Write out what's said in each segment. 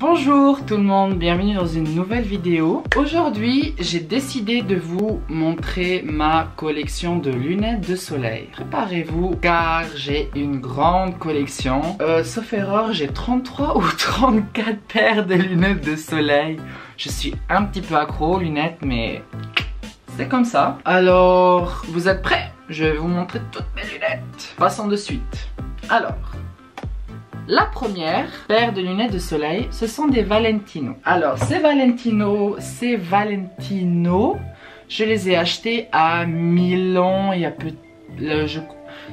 Bonjour tout le monde, bienvenue dans une nouvelle vidéo. Aujourd'hui, j'ai décidé de vous montrer ma collection de lunettes de soleil. Préparez-vous car j'ai une grande collection. Sauf erreur, j'ai 33 ou 34 paires de lunettes de soleil. Je suis un petit peu accro aux lunettes, mais c'est comme ça. Alors, vous êtes prêts? Je vais vous montrer toutes mes lunettes. Passons de suite. Alors, la première paire de lunettes de soleil, ce sont des Valentino. Alors, ces Valentino, je les ai achetés à Milan il y a peu...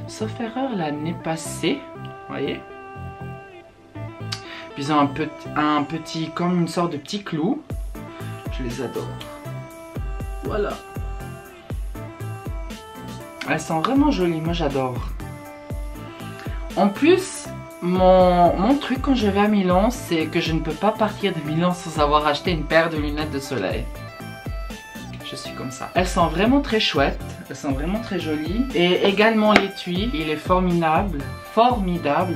sauf erreur, l'année passée. Vous voyez? Puis ils ont un petit, comme une sorte de petit clou. Je les adore. Voilà. Elles sont vraiment jolies, moi j'adore. En plus, mon truc quand je vais à Milan, c'est que je ne peux pas partir de Milan sans avoir acheté une paire de lunettes de soleil. Je suis comme ça. Elles sont vraiment très chouettes, elles sont vraiment très jolies. Et également l'étui, il est formidable,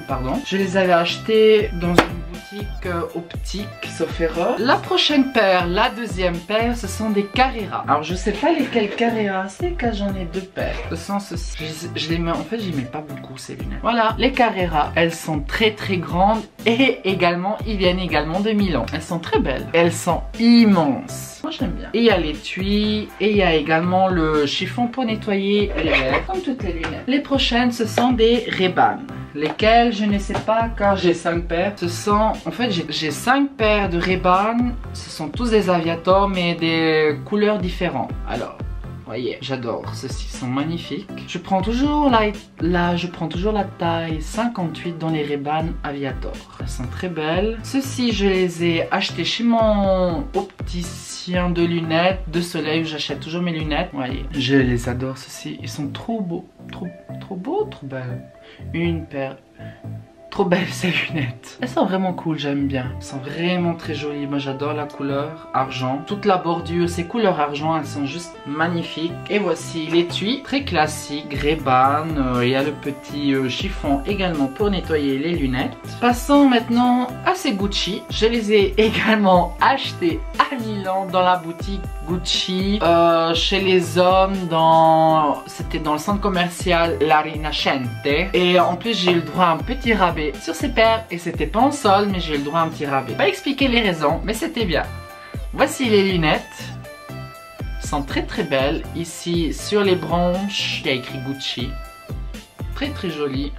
pardon. Je les avais achetées dans une boutique optique, sauf erreur. La prochaine paire, la deuxième paire, ce sont des Carrera. Alors je sais pas lesquelles Carrera, c'est que j'en ai deux paires. Ce sont ceci. Je les mets, en fait, j'y mets pas beaucoup ces lunettes. Voilà, les Carrera, elles sont très grandes et également, ils viennent également de Milan. Elles sont très belles. Elles sont immenses. Moi j'aime bien. Et il y a l'étui et il y a également le chiffon pour nettoyer les verres, comme toutes les lunettes. Les prochaines, ce sont des Ray-Ban. Lesquelles je ne sais pas car j'ai 5 paires. Ce sont, en fait j'ai 5 paires de Ray-Ban. Ce sont tous des Aviator mais des couleurs différentes. Alors, voyez, j'adore, ceux-ci sont magnifiques. Je prends toujours la taille 58 dans les Ray-Ban Aviator. Elles sont très belles. Ceux-ci, je les ai achetés chez mon opticien de lunettes de soleil où j'achète toujours mes lunettes. Voyez, je les adore, ceux-ci. Ils sont trop beaux, trop beaux, trop belles. Une paire. Trop belles ces lunettes. Elles sont vraiment cool, j'aime bien. Elles sont vraiment très jolies. Moi j'adore la couleur argent. Toute la bordure, ces couleurs argent, elles sont juste magnifiques. Et voici l'étui, très classique, Ray-Ban. Il y a le petit chiffon également pour nettoyer les lunettes. Passons maintenant à ces Gucci. Je les ai également achetés à Milan dans la boutique Gucci. Chez les hommes, c'était dans le centre commercial La Rinascente. Et en plus j'ai eu le droit à un petit rabais sur ces paires et c'était pas en solde mais j'ai eu le droit à un petit rabais. Pas expliquer les raisons mais c'était bien. Voici les lunettes. Elles sont très belles. Ici sur les branches il y a écrit Gucci. Très joli.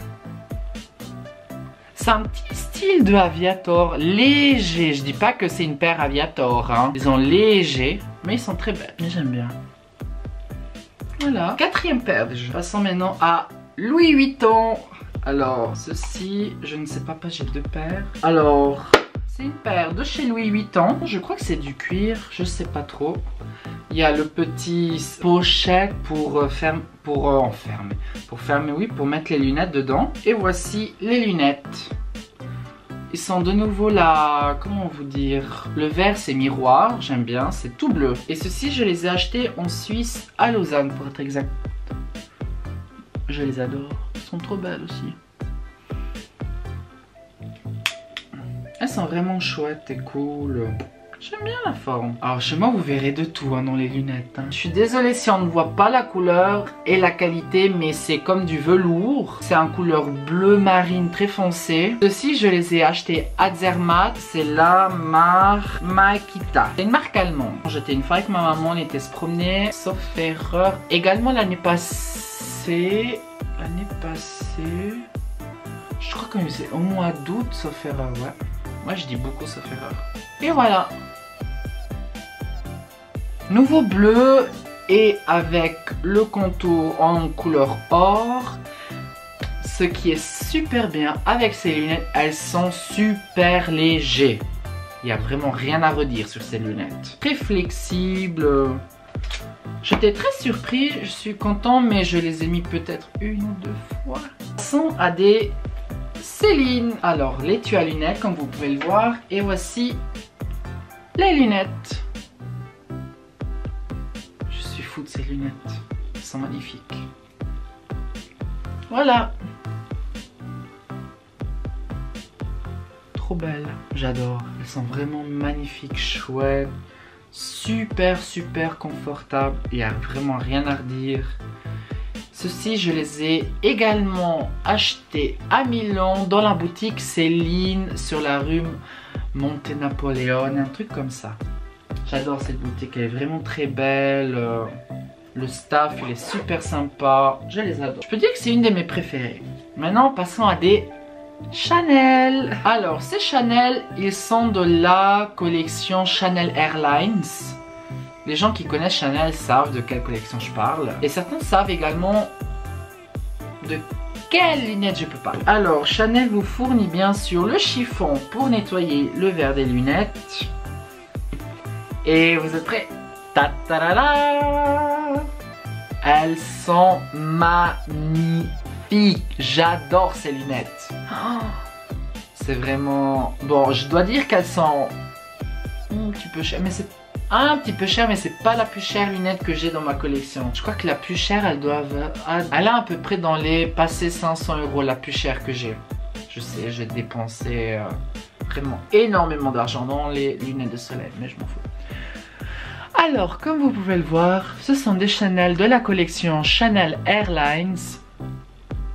C'est un petit style de Aviator léger. Je dis pas que c'est une paire Aviator hein. Ils sont légers mais ils sont très belles. Mais j'aime bien. Voilà. Quatrième paire déjà. Passons maintenant à Louis Vuitton. Alors, ceci, je ne sais pas, j'ai deux paires. Alors, c'est une paire de chez Louis Vuitton. Je crois que c'est du cuir, je sais pas trop. Il y a le petit pochette pour mettre les lunettes dedans. Et voici les lunettes. Ils sont de nouveau là, comment vous dire, le vert c'est miroir, j'aime bien, c'est tout bleu. Et ceci, je les ai achetés en Suisse, à Lausanne pour être exact. Je les adore. Elles sont trop belles aussi. Elles sont vraiment chouettes et cool. J'aime bien la forme. Alors chez moi vous verrez de tout hein, dans les lunettes. Hein. Je suis désolée si on ne voit pas la couleur et la qualité, mais c'est comme du velours. C'est en couleur bleu marine très foncé. Ceux-ci je les ai achetés à Zermatt. C'est la marque Makita. C'est une marque allemande. J'étais une fois avec ma maman, on était se promener. Sauf erreur. Également l'année passée, je crois que c'est au mois d'août, sauf erreur, ouais. Moi je dis beaucoup sauf erreur. Et voilà. Nouveau bleu et avec le contour en couleur or. Ce qui est super bien avec ces lunettes, elles sont super légères. Il n'y a vraiment rien à redire sur ces lunettes. Très flexibles. J'étais très surpris, je suis content, mais je les ai mis peut-être une ou deux fois. Passons à des Céline. Alors, l'étui à lunettes, comme vous pouvez le voir. Et voici les lunettes. Je suis fou de ces lunettes. Elles sont magnifiques. Voilà. trop belles. J'adore. Elles sont vraiment magnifiques, chouettes, super confortables. Il n'y a vraiment rien à redire. Ceux-ci, je les ai également achetés à Milan dans la boutique Céline sur la rue Monte Napoleone, un truc comme ça. J'adore cette boutique, elle est vraiment très belle. Le staff, il est super sympa. Je les adore. Je peux dire que c'est une de mes préférées. Maintenant, passons à des Chanel. Alors, ces Chanel, ils sont de la collection Chanel Airlines. Les gens qui connaissent Chanel savent de quelle collection je parle. Et certains savent également de quelles lunettes je peux parler. Alors, Chanel vous fournit bien sûr le chiffon pour nettoyer le verre des lunettes. Et vous êtes prêts? Ta-ta-da-da! Elles sont magnifiques. J'adore ces lunettes. Oh, c'est vraiment... Bon, je dois dire qu'elles sont un petit peu chères, mais c'est un petit peu cher, mais c'est pas la plus chère lunette que j'ai dans ma collection. Je crois que la plus chère, elle est à peu près dans les passés 500 €, la plus chère que j'ai. Je sais, j'ai dépensé vraiment énormément d'argent dans les lunettes de soleil, mais je m'en fous. Alors, comme vous pouvez le voir, ce sont des Chanel de la collection Chanel Airlines.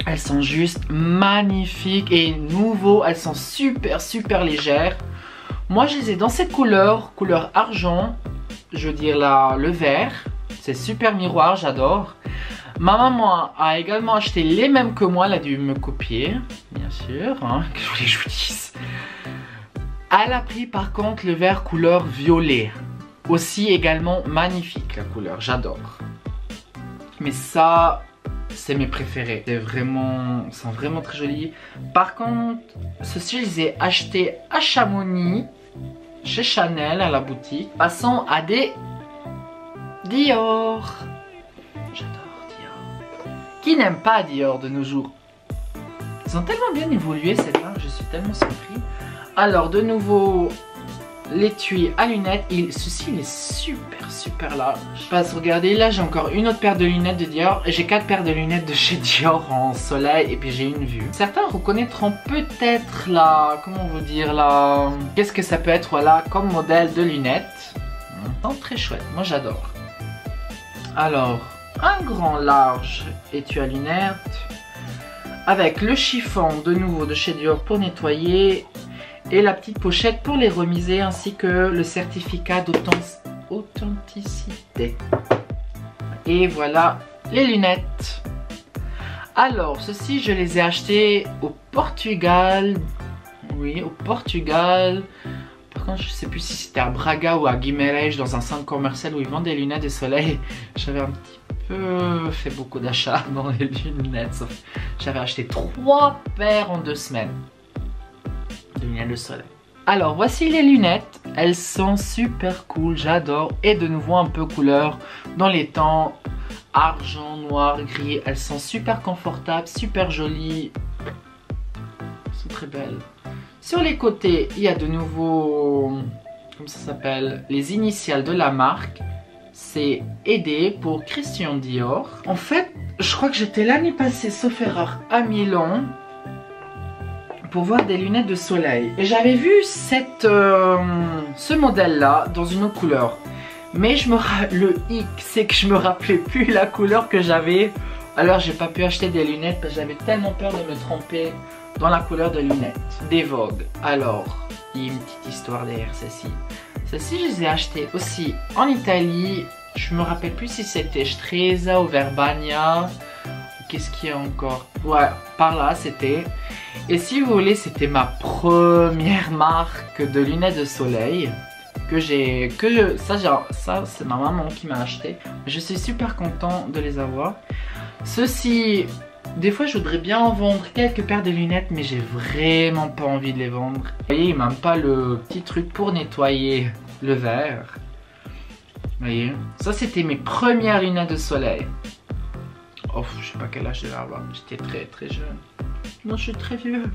Elles sont juste magnifiques et nouveaux. Elles sont super légères. Moi, je les ai dans cette couleur argent. Je veux dire le vert. C'est super miroir, j'adore. Ma maman a également acheté les mêmes que moi. Elle a dû me copier, bien sûr. Hein, que je voulais que je vous dise. Elle a pris par contre le vert couleur violet. Aussi également magnifique la couleur, j'adore. Mais ça, c'est mes préférés. Ils sont vraiment très jolis. Par contre, ceux-ci, je les ai achetés à Chamonix, chez Chanel, à la boutique. Passons à des Dior. J'adore Dior. Qui n'aime pas Dior de nos jours? Ils ont tellement bien évolué cette marque, je suis tellement surpris. Alors, de nouveau... l'étui à lunettes, ceci il est super large. Regardez, là j'ai encore une autre paire de lunettes de Dior. J'ai 4 paires de lunettes de chez Dior en soleil et puis j'ai une vue. Certains reconnaîtront peut-être la, comment vous dire, la, qu'est-ce que ça peut être, voilà, comme modèle de lunettes. Très chouette, moi j'adore. Alors, un grand large étui à lunettes avec le chiffon de nouveau de chez Dior pour nettoyer. Et la petite pochette pour les remiser ainsi que le certificat d'authenticité. Et voilà les lunettes. Alors, ceci je les ai achetés au Portugal. Oui, au Portugal. Par contre, je ne sais plus si c'était à Braga ou à Guimarães dans un centre commercial où ils vendent des lunettes de soleil. J'avais un petit peu fait beaucoup d'achats dans les lunettes. J'avais acheté 3 paires en 2 semaines. De lunettes de soleil. Alors voici les lunettes, elles sont super cool, j'adore. Et de nouveau un peu couleur dans les tons argent, noir, gris. Elles sont super confortables, super jolies. Elles sont très belles. Sur les côtés, il y a de nouveau, comment ça s'appelle, les initiales de la marque. C'est ED pour Christian Dior. En fait, je crois que j'étais l'année passée, sauf erreur, à Milan pour voir des lunettes de soleil. Et j'avais vu ce modèle-là dans une autre couleur. Mais le hic, c'est que je me rappelais plus la couleur que j'avais. Alors j'ai pas pu acheter des lunettes parce que j'avais tellement peur de me tromper dans la couleur de lunettes. Des Vogue. Alors, il y a une petite histoire derrière celle-ci. Celle-ci, je les ai achetées aussi en Italie. Je me rappelle plus si c'était Stresa ou Verbania. Qu'est-ce qu'il y a encore? Ouais, par là c'était. Et si vous voulez, c'était ma première marque de lunettes de soleil ça c'est ma maman qui m'a acheté. Je suis super content de les avoir. Ceux-ci, des fois je voudrais bien en vendre quelques paires de lunettes, mais j'ai vraiment pas envie de les vendre. Vous voyez, il m'a pas le petit truc pour nettoyer le verre. Vous voyez, ça c'était mes premières lunettes de soleil. Oh, je sais pas quel âge je vais avoir, j'étais très jeune. Non, je suis très vieux.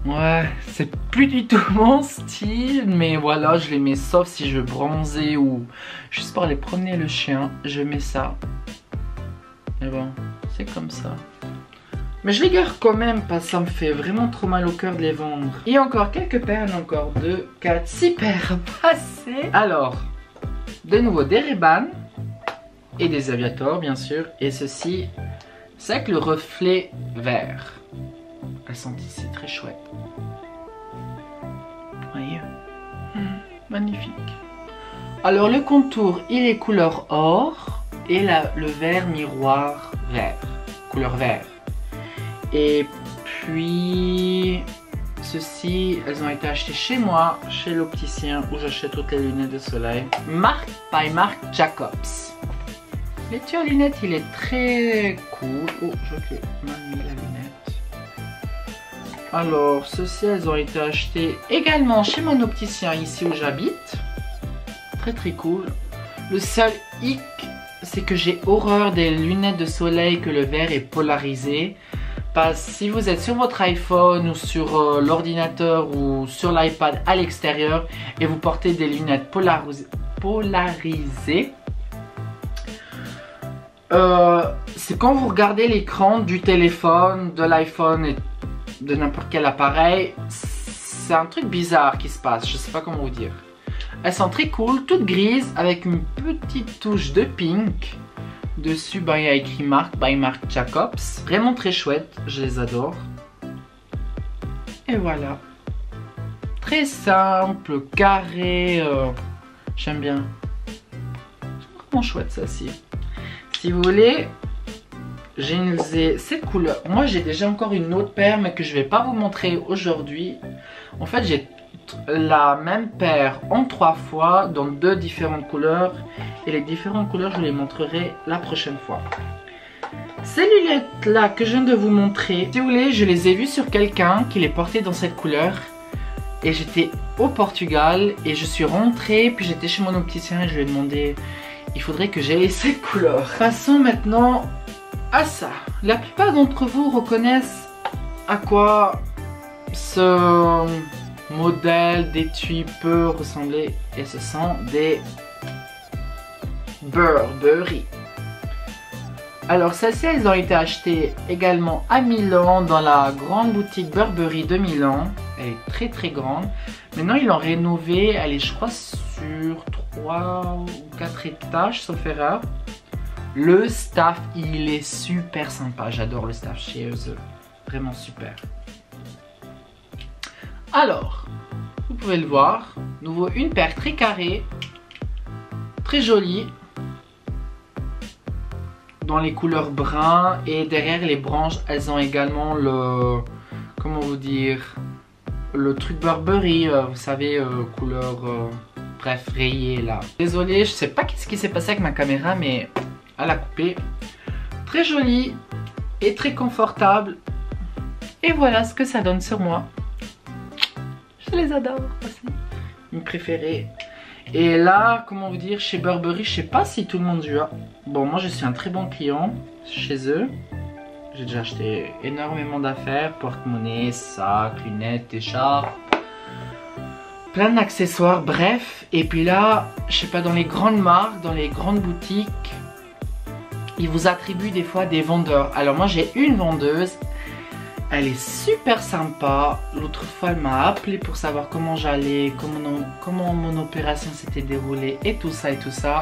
Ouais, c'est plus du tout mon style, mais voilà, je les mets sauf si je veux bronzer ou juste pour aller promener le chien, je mets ça. Mais bon, c'est comme ça. Mais je les garde quand même parce que ça me fait vraiment trop mal au cœur de les vendre. Il y a encore quelques paires, il y en a encore 2, 4, 6 paires passées. Alors, de nouveau des Ray-Ban et des Aviator bien sûr. Et ceci, c'est avec le reflet vert. Elles sont ici très chouettes. Voyez, magnifique. Alors le contour, il est couleur or et le vert miroir vert, couleur vert. Et puis ceci, elles ont été achetées chez moi, chez l'opticien où j'achète toutes les lunettes de soleil. Marque by Marc Jacobs. Le tuyau à lunettes, il est très cool. Oh, je vois que m'a mis la lunette. Alors, ceci, elles ont été achetées également chez mon opticien ici où j'habite. Très très cool. Le seul hic, c'est que j'ai horreur des lunettes de soleil que le verre est polarisé. Parce que si vous êtes sur votre iPhone ou sur l'ordinateur ou sur l'iPad à l'extérieur et vous portez des lunettes polarisées, c'est quand vous regardez l'écran du téléphone, de l'iPhone et de n'importe quel appareil, c'est un truc bizarre qui se passe, je sais pas comment vous dire. Elles sont très cool, toutes grises avec une petite touche de pink. Dessus, il y a écrit Marc by Marc Jacobs. Vraiment très chouette, je les adore. Et voilà. Très simple, carré, j'aime bien. C'est vraiment chouette ça aussi. Si vous voulez, j'ai cette couleur. Moi j'ai déjà encore une autre paire mais que je vais pas vous montrer aujourd'hui. En fait j'ai la même paire en 3 fois dans 2 différentes couleurs. Et les différentes couleurs je vous les montrerai la prochaine fois. Ces lunettes là que je viens de vous montrer, si vous voulez, je les ai vues sur quelqu'un qui les portait dans cette couleur. Et j'étais au Portugal et je suis rentrée, puis j'étais chez mon opticien et je lui ai demandé, il faudrait que j'aie cette couleur. Passons maintenant à ça. La plupart d'entre vous reconnaissent à quoi ce modèle d'étui peut ressembler, et ce sont des Burberry. Alors celles-ci, elles ont été achetées également à Milan dans la grande boutique Burberry de Milan. Elle est très très grande. Maintenant ils l'ont rénovée, elle est je crois sur 3 ou 4 étages sauf erreur. Le staff il est super sympa, j'adore le staff chez eux, vraiment super. Alors, vous pouvez le voir, nouveau une paire très carrée, très jolie, dans les couleurs brun et derrière les branches, elles ont également le, comment vous dire, le truc Burberry, vous savez, couleur, bref, rayée là. Désolée, je sais pas ce qui s'est passé avec ma caméra, mais elle a coupé. Très jolie et très confortable. Et voilà ce que ça donne sur moi. Je les adore aussi. Mes préférés. Et là, comment vous dire, chez Burberry, je sais pas si tout le monde a. Bon, moi je suis un très bon client chez eux. J'ai déjà acheté énormément d'affaires, porte-monnaie, sacs, lunettes, écharpes, plein d'accessoires, bref. Et puis là, je sais pas, dans les grandes marques, dans les grandes boutiques, ils vous attribuent des fois des vendeurs. Alors moi j'ai une vendeuse. Elle est super sympa. L'autre fois, elle m'a appelé pour savoir comment j'allais, comment mon opération s'était déroulée et tout ça et tout ça.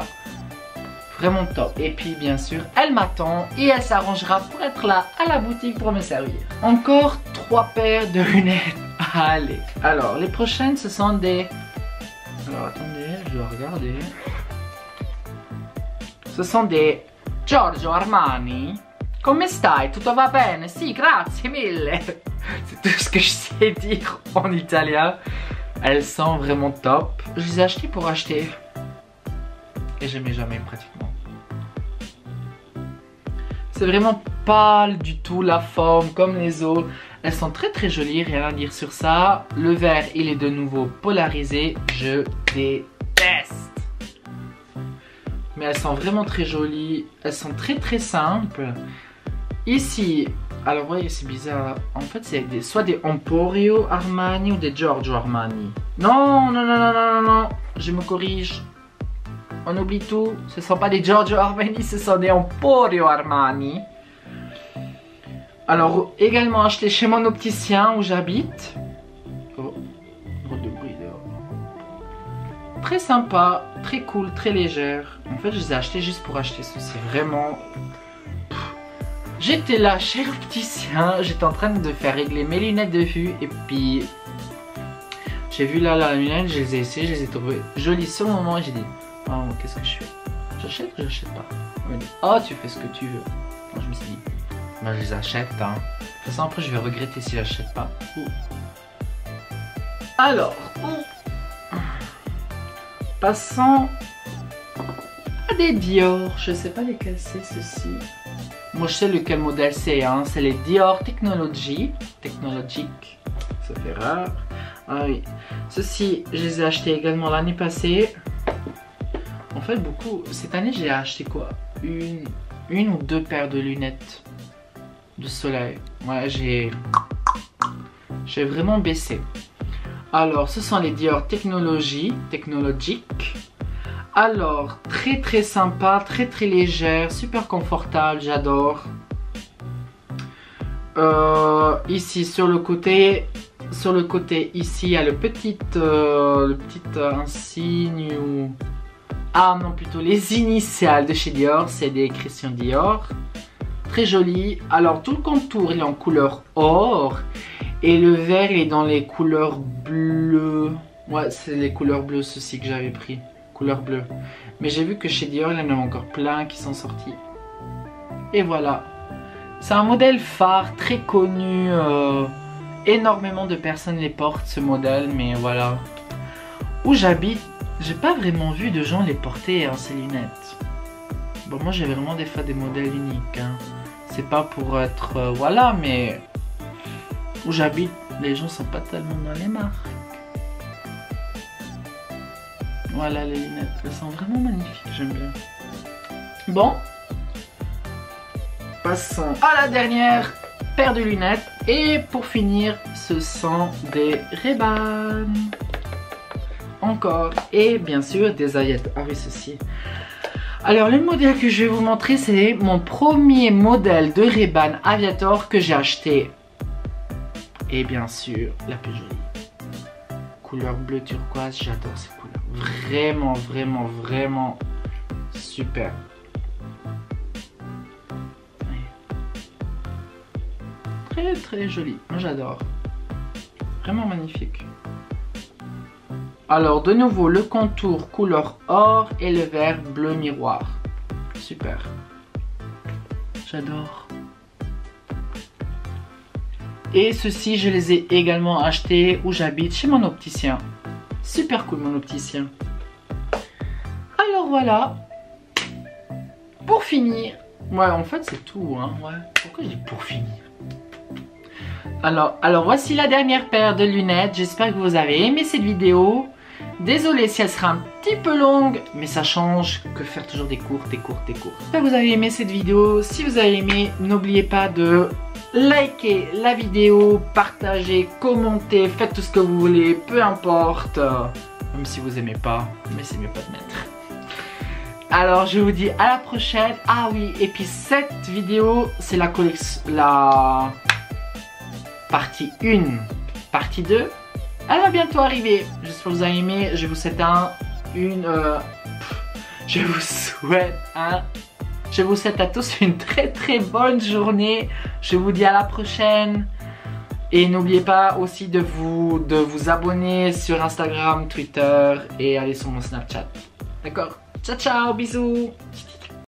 Vraiment top. Et puis, bien sûr, elle m'attend et elle s'arrangera pour être là à la boutique pour me servir. Encore 3 paires de lunettes. Allez. Alors, les prochaines, ce sont des... Alors, attendez, je dois regarder. Ce sont des Giorgio Armani. Come stai? Tutto va bene? Sì, grazie mille. C'est tout ce que je sais dire en italien. Elles sont vraiment top. Je les ai achetées pour acheter. Et je mets jamais pratiquement. C'est vraiment pâle du tout la forme comme les autres. Elles sont très très jolies, rien à dire sur ça. Le vert il est de nouveau polarisé. Je déteste. Mais elles sont vraiment très jolies. Elles sont très très simples. Ici, alors vous voyez c'est bizarre, en fait c'est soit des Emporio Armani ou des Giorgio Armani. Non, non, non, non, non, non, je me corrige. On oublie tout, ce ne sont pas des Giorgio Armani, ce sont des Emporio Armani. Alors, également acheté chez mon opticien où j'habite. Oh, drôle de bruit dehors. Très sympa, très cool, très légère. En fait, je les ai achetés juste pour acheter ceci. Vraiment. J'étais là chez l'opticien, j'étais en train de faire régler mes lunettes de vue et puis j'ai vu là la lunette, je les ai essayées, je les ai trouvées jolies sur le moment et j'ai dit oh, qu'est-ce que je fais? J'achète ou j'achète pas? On m'a dit oh tu fais ce que tu veux. Moi je me suis dit bah je les achète hein. De toute façon après je vais regretter si j'achète pas. Alors passons à des Dior, je sais pas lesquels c'est ceci. Moi je sais lequel modèle c'est, hein. C'est les Dior Technologique, ça fait rare. Ah oui, ceci je les ai achetés également l'année passée. En fait beaucoup, cette année j'ai acheté quoi? Une ou deux paires de lunettes de soleil. Ouais j'ai vraiment baissé. Alors ce sont les Dior Technologique. Alors, très sympa, très légère, super confortable, j'adore. Ici, sur le côté ici, il y a le petit insigne ou... Ah non, plutôt les initiales de chez Dior, c'est des Christian Dior. Très joli. Alors, tout le contour, il est en couleur or. Et le vert, il est dans les couleurs bleues. Ouais, c'est les couleurs bleues, ceci que j'avais pris. Couleur bleue. Mais j'ai vu que chez Dior, il y en a encore plein qui sont sortis. Et voilà. C'est un modèle phare, très connu. Énormément de personnes les portent, ce modèle. Mais voilà. Où j'habite, j'ai pas vraiment vu de gens les porter, hein, ces lunettes. Bon, moi, j'ai vraiment des fois des modèles uniques. Hein. C'est pas pour être... voilà, mais... Où j'habite, les gens sont pas tellement dans les marques. Voilà les lunettes, elles sont vraiment magnifiques, j'aime bien. Bon, passons à la dernière paire de lunettes. Et pour finir, ce sont des Ray-Ban. Encore, et bien sûr des Aviator. Ah oui, ceci. Alors le modèle que je vais vous montrer, c'est mon premier modèle de Ray-Ban Aviator que j'ai acheté. Et bien sûr, la plus jolie. Couleur bleu turquoise, j'adore ces couleurs. Vraiment super. Très joli, moi j'adore. Vraiment magnifique. Alors de nouveau le contour couleur or et le vert bleu miroir. Super. J'adore. Et ceux-ci je les ai également achetés où j'habite chez mon opticien. Super cool mon opticien. Alors voilà. Pour finir. Ouais en fait c'est tout hein. Ouais. Pourquoi je dis pour finir? Alors voici la dernière paire de lunettes. J'espère que vous avez aimé cette vidéo. Désolée si elle sera un petit peu longue, mais ça change que faire toujours des courtes. J'espère que vous avez aimé cette vidéo. Si vous avez aimé, n'oubliez pas de liker la vidéo, partager, commenter, faites tout ce que vous voulez, peu importe. Même si vous aimez pas, mais c'est mieux pas de mettre. Alors je vous dis à la prochaine. Ah oui, et puis cette vidéo, c'est la collection, la partie 1. Partie 2. Elle va bientôt arriver. J'espère que vous avez aimé. Je vous souhaite je vous souhaite à tous une très bonne journée. Je vous dis à la prochaine. Et n'oubliez pas aussi de vous abonner sur Instagram, Twitter et aller sur mon Snapchat. D'accord? Ciao, bisous.